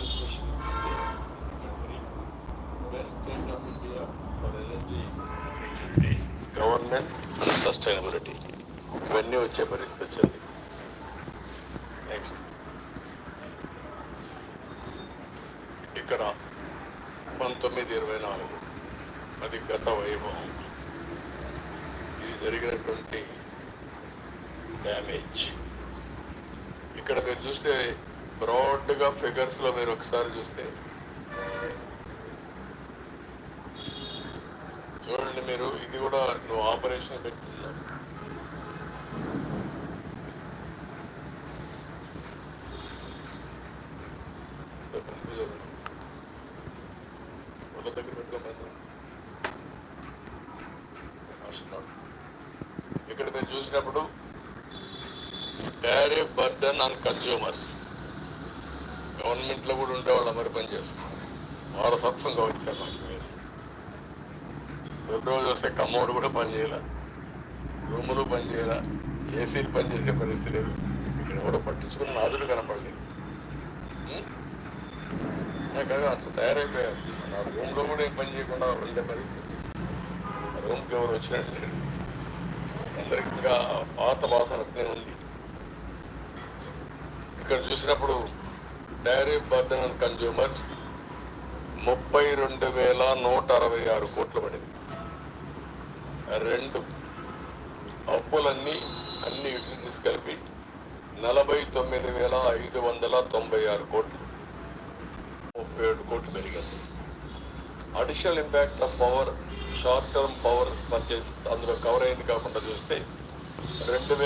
transmission country, best state of India for energy efficiency, governance and sustainability. ఇవన్నీ వచ్చే పరిస్థితి వచ్చింది. నెక్స్ట్ ఇక్కడ 1924 అది గత వైభవం. ఇది జరిగినటువంటి డ్యామేజ్ ఇక్కడ మీరు చూస్తే బ్రాడ్గా ఫిగర్స్లో మీరు ఒకసారి చూస్తే చూడండి. మీరు ఇది కూడా నువ్వు ఆపరేషన్ పెట్టుకున్నావు. దగ్గర పెట్టుకోమని ఇక్కడ మీరు చూసినప్పుడు టారిఫ్ బర్డన్ ఆన్ కన్స్యూమర్స్, గవర్నమెంట్లో కూడా ఉండే వాళ్ళు మరి పనిచేస్తున్నారు. వారసత్వంగా వచ్చారు నాకు. ఫిబ్రవరి వస్తే కమ్మోడు కూడా పనిచేయాల, రూములు పనిచేయాల, ఏసీలు పనిచేసే పరిస్థితి లేదు. ఇక్కడ కూడా పట్టించుకున్న నాదులు కనపడలేదు. కాగా అట్లా తయారైపోయారు. నా రూమ్లో కూడా ఏం పని చేయకుండా ఉండే పరిస్థితి. రూమ్కి ఎవరు వచ్చినట్టు లేదు. అందరికి ఇంకా పాత వాసననే ఉంది. ఇక్కడ చూసినప్పుడు టారిఫ్ బర్డన్ ఆన్ కన్స్యూమర్స్ 32,166 కోట్లు పడింది. రెండు అప్పులన్నీ అన్ని యూటిలిటీస్ కలిపి 49,596 కోట్లు, 37 కోట్లు పెరిగింది. Additional impact of power, short term power purchase అందులో కవర్ అయింది కాకుండా చూస్తే 2,000